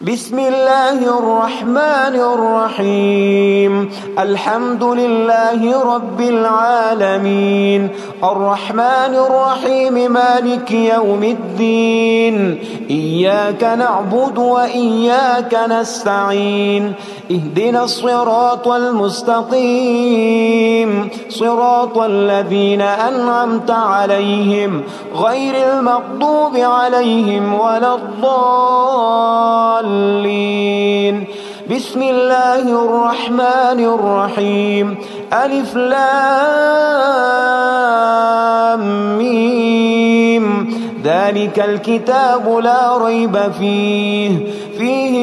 بسم الله الرحمن الرحيم. الحمد لله رب العالمين، الرحمن الرحيم، مالك يوم الدين. إياك نعبد وإياك نستعين، اهدنا الصراط المستقيم، صراط الذين أنعمت عليهم غير المغضوب عليهم ولا الضالين. بسم الله الرحمن الرحيم. ألف لام ميم. ذلك الكتاب لا ريب فيه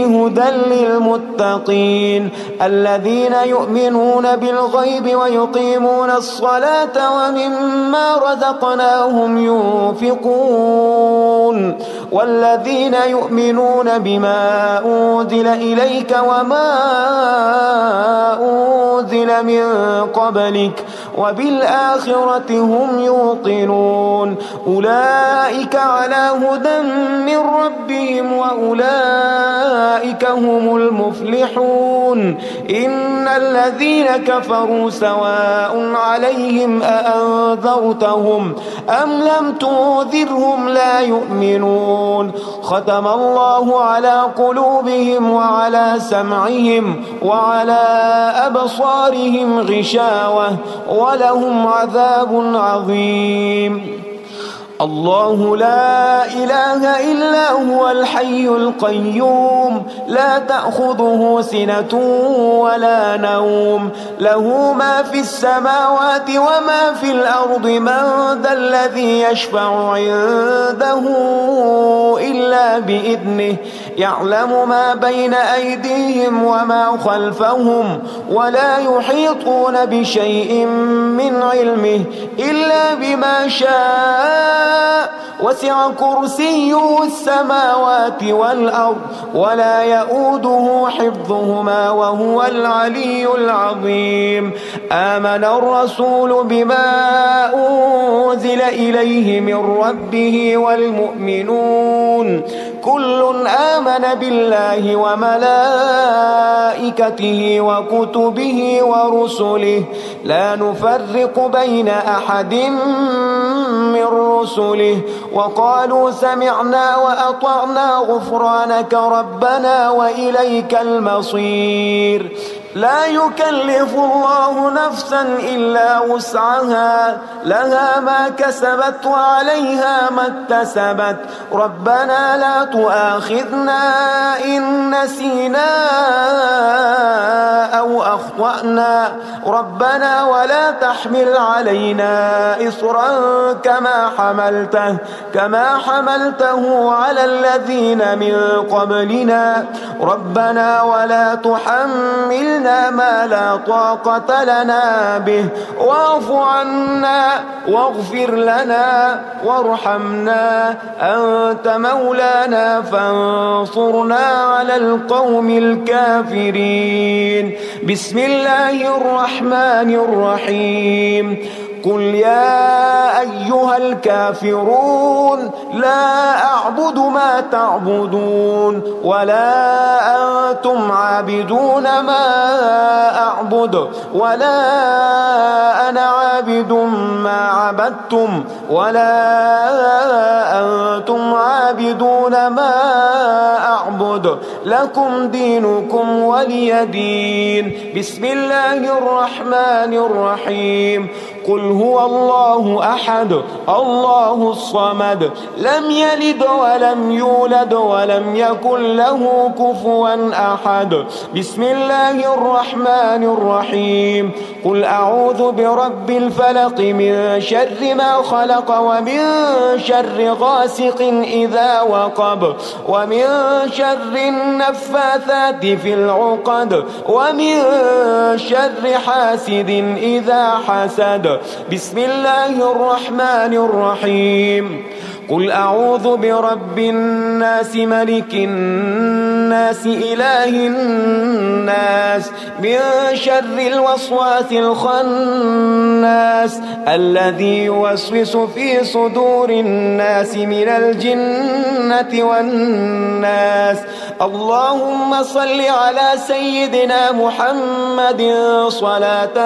هدى للمتقين الذين يؤمنون بالغيب ويقيمون الصلاة ومما رزقناهم ينفقون والذين يؤمنون بما أنزل إليك وما أنزل من قبلك وبالآخرة هم يوقنون. أولئك على هدى من ربهم وأولئك هم المفلحون. إن الذين كفروا سواء عليهم أأنذرتهم أم لم تنذرهم لا يؤمنون. ختم الله على قلوبهم وعلى سمعهم وعلى أبصارهم غشاوة ولهم عذاب عظيم. الله لا إله إلا هو الحي القيوم، لا تأخذه سنة ولا نوم، له ما في السماوات وما في الأرض. من ذا الذي يشفع عنده إلا بإذنه، يعلم ما بين أيديهم وما خلفهم ولا يحيطون بشيء من علمه إلا بما شاء. وسع كرسيه السماوات والأرض ولا يؤوده حفظهما وهو العلي العظيم. آمن الرسول بما أنزل إليه من ربه والمؤمنون كل آمن بالله وملائكته وكتبه ورسله لا نفرق بين أحد من رسله وقالوا سمعنا وأطعنا غفرانك ربنا وإليك المصير. لا يكلف الله نفسا إلا وسعها، لها ما كسبت وعليها ما اكتسبت. ربنا لا تؤاخذنا إن نسينا أو أخطأنا، ربنا ولا تحمل علينا إصرا كما حملته على الذين من قبلنا. ربنا ولا تحملنا ما لا طاقة لنا به واعف عنا واغفر لنا وارحمنا، أنت مولانا فانصرنا على القوم الكافرين. بسم الله الرحمن الرحيم. قل يا أيها الكافرون لا أعبد ما تعبدون ولا أنتم عابدون ما أعبد ولا أنا عابد ما عبدتم ولا أنتم عابدون ما أعبد، لكم دينكم ولي دين. بسم الله الرحمن الرحيم. قل هو الله أحد الله الصمد لم يلد ولم يولد ولم يكن له كفوا أحد. بسم الله الرحمن الرحيم. قل أعوذ برب الفلق من شر ما خلق ومن شر غاسق إذا وقب ومن شر النفاثات في العقد ومن شر حاسد إذا حسد. بسم الله الرحمن الرحيم. قل أعوذ برب الناس ملك الناس إله الناس من شر الوسواس الخناس الذي يوسوس في صدور الناس من الجنة والناس. اللهم صل على سيدنا محمد صلاة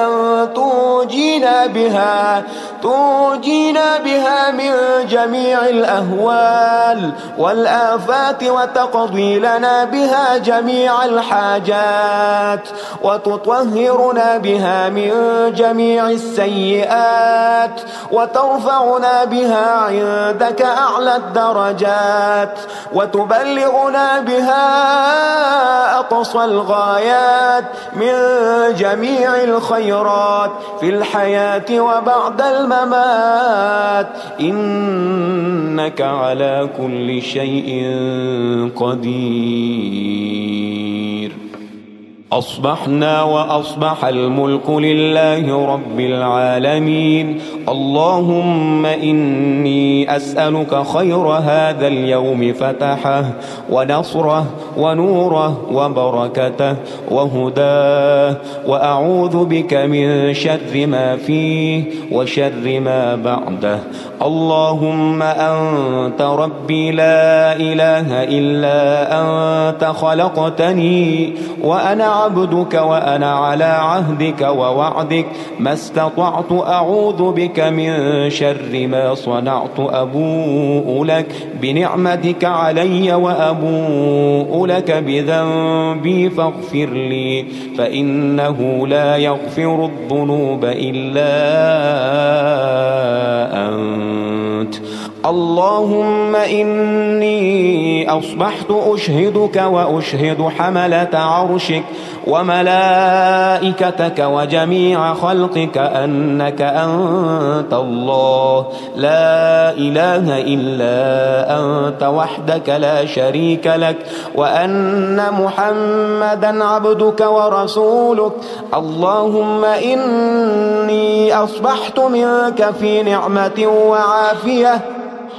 تنجينا بها من جميع الأهوال والآفات وتقضي لنا بها جميع الحاجات وتطهرنا بها من جميع السيئات وترفعنا بها عندك أعلى الدرجات وتبلغنا بها أقصى الغايات من جميع الخيرات في الحياة وبعد الممات، إنك على كل شيء قدير. أصبحنا وأصبح الملك لله رب العالمين. اللهم إني أسألك خير هذا اليوم فتحه ونصره ونوره وبركته وهداه، وأعوذ بك من شر ما فيه وشر ما بعده. اللهم أنت ربي لا إله إلا أنت، خلقتني وأنا عبدك وأنا على عهدك ووعدك ما استطعت، أعوذ بك من شر ما صنعت. أبوء لك بنعمتك علي وأبوء لك بذنبي فاغفر لي، فإنه لا يغفر الذنوب إلا أنت. اللهم إني أصبحت أشهدك وأشهد حملة عرشك وملائكتك وجميع خلقك أنك أنت الله لا إله إلا أنت وحدك لا شريك لك، وأن محمدا عبدك ورسولك. اللهم إني أصبحت منك في نعمة وعافية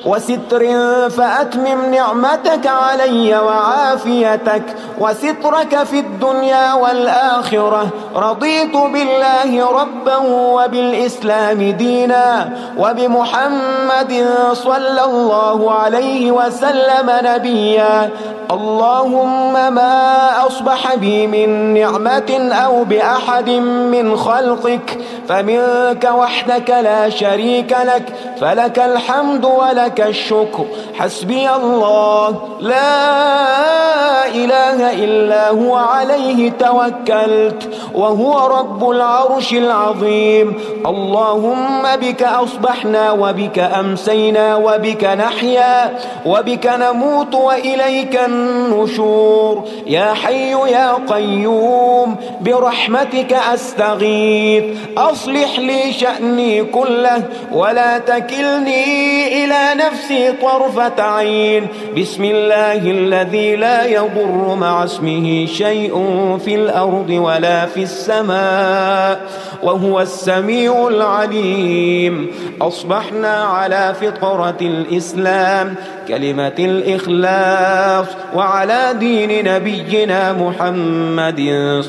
وستر، فأتمم نعمتك علي وعافيتك وسترك في الدنيا والآخرة. رضيت بالله ربا وبالإسلام دينا وبمحمد صلى الله عليه وسلم نبيا. اللهم ما أصبح بي من نعمة أو بأحد من خلقك فمنك وحدك لا شريك لك، فلك الحمد ولك الشكر. حسبي الله لا إله إلا هو، عليه توكلت وهو رب العرش العظيم. اللهم بك أصبحنا وبك أمسينا وبك نحيا وبك نموت وإليك النشور. يا حي يا قيوم برحمتك أستغيث، أصلح لي شأني كله ولا تكلني إلى نفسي طرفة عين. بسم الله الذي لا يضر مع اسمه شيء في الأرض ولا في السماء وهو السميع العليم. أصبحنا على فطرة الإسلام كلمة الإخلاص وعلى دين نبينا محمد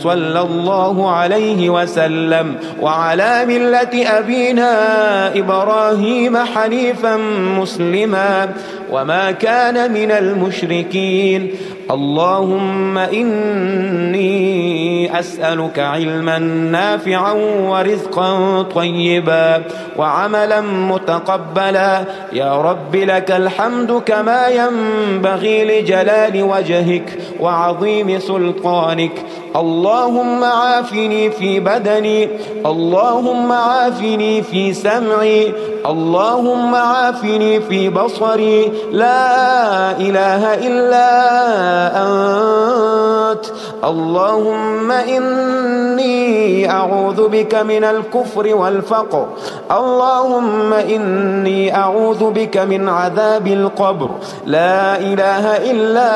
صلى الله عليه وسلم وعلى ملة أبينا إبراهيم حنيفا مسلما وما كان من المشركين. اللهم إني أسألك علما نافعا ورزقا طيبا وعملا متقبلا. يا رب لك الحمد كما ينبغي لجلال وجهك وعظيم سلطانك. اللهم عافني في بدني، اللهم عافني في سمعي، اللهم عافني في بصري. لا إله إلا أنت. اللهم إني أعوذ بك من الكفر والفقر. اللهم إني أعوذ بك من عذاب القبر. لا إله إلا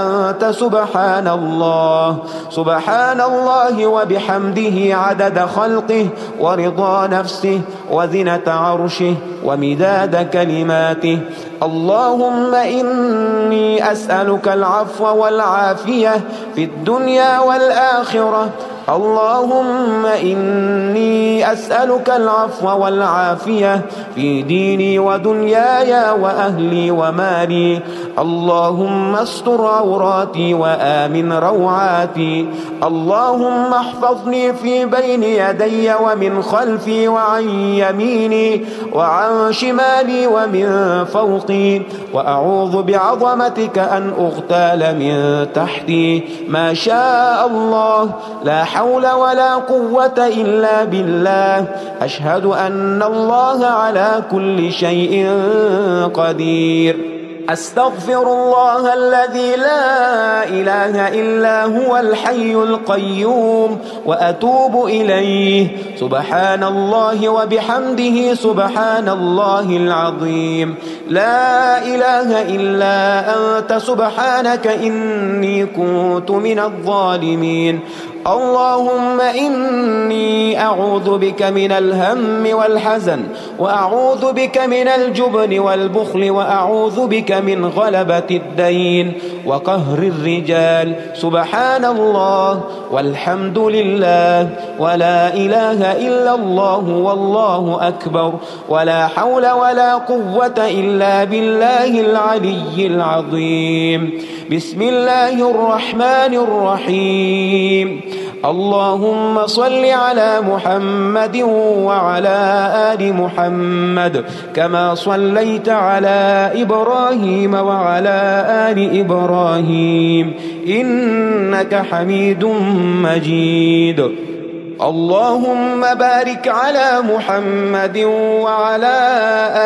أنت. سبحان الله سبحان الله وبحمده عدد خلقه ورضا نفسه وزنة عرشه ومداد كلماته. اللهم إني أسألك العفو والعافية في الدنيا والآخرة. اللهم إني أسألك العفو والعافية في ديني ودنياي وأهلي ومالي. اللهم استر عوراتي وآمن روعاتي. اللهم احفظني في بين يدي ومن خلفي وعن يميني وعن شمالي ومن فوقي، وأعوذ بعظمتك أن أغتال من تحتي. ما شاء الله، لا حول ولا قوة إلا بالله. أشهد أن الله على كل شيء قدير. أستغفر الله الذي لا إله إلا هو الحي القيوم وأتوب إليه. سبحان الله وبحمده سبحان الله العظيم. لا إله إلا أنت سبحانك إني كنت من الظالمين. اللهم إني أعوذ بك من الهم والحزن، وأعوذ بك من الجبن والبخل، وأعوذ بك من غلبة الدين وقهر الرجال. سبحان الله والحمد لله ولا إله إلا الله والله أكبر، ولا حول ولا قوة إلا بالله العلي العظيم. بسم الله الرحمن الرحيم. اللهم صل على محمد وعلى آل محمد كما صليت على إبراهيم وعلى آل إبراهيم إنك حميد مجيد. اللهم بارك على محمد وعلى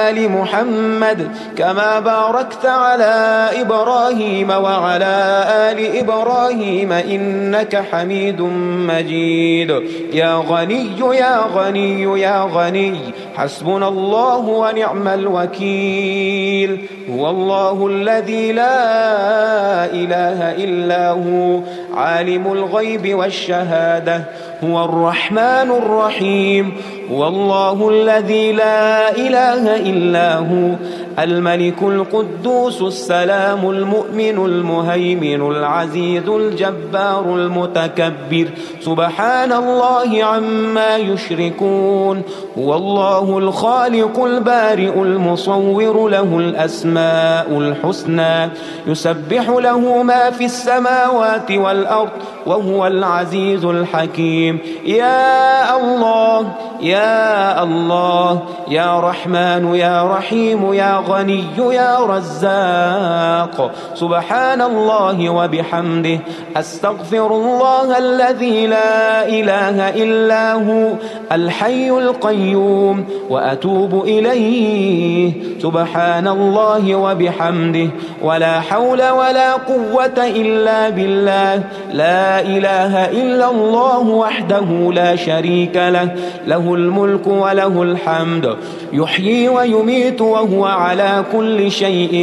آل محمد كما باركت على إبراهيم وعلى آل إبراهيم إنك حميد مجيد. يا غني يا غني يا غني، حسبنا الله ونعم الوكيل. هو الله الذي لا إله إلا هو، عالم الغيب والشهادة، هو الرحمن الرحيم. هو الله الذي لا إله إلا هو، الملك القدوس السلام المؤمن المهيمن العزيز الجبار المتكبر. سبحان الله عما يشركون. هو الله الخالق البارئ المصور، له الأسماء الحسنى، يسبح له ما في السماوات والأرض، وهو العزيز الحكيم. يا الله يا الله، يا رحمن يا رحيم، يا غني يا رزاق. سبحان الله وبحمده. أستغفر الله الذي لا إله إلا هو، الحي القيوم، وأتوب إليه. سبحان الله وبحمده، ولا حول ولا قوة إلا بالله. لا إله إلا الله وحده لا شريك له، له الملك وله الحمد، يحيي ويميت وهو على كل شيء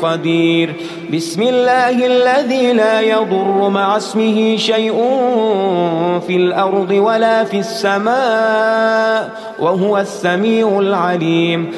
قدير. بسم الله الذي لا يضر مع اسمه شيء في الأرض ولا في السماء، وهو السميع العليم.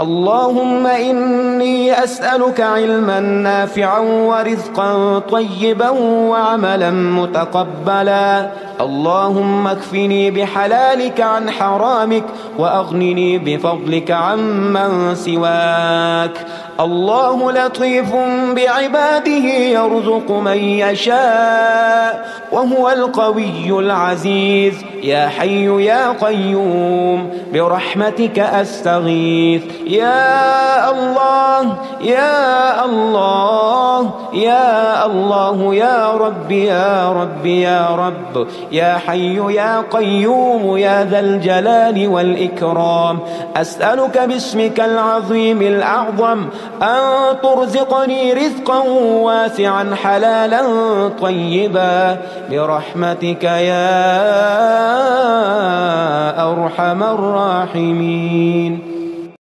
اللهم إني أسألك علما نافعا ورزقا طيبا وعملا متقبلا. اللهم اكفني بحلالك عن حرامك، وأغنني بفضلك عمن سواك. الله لطيف بعباده يرزق من يشاء، وهو القوي العزيز. يا حي يا قيوم برحمتك أستغيث. يا الله يا الله يا الله، يا رب يا رب يا رب، يا حي يا قيوم يا ذا الجلال والإكرام. أسألك باسمك العظيم الأعظم أن ترزقني رزقا واسعا حلالا طيبا برحمتك يا أرحم الراحمين.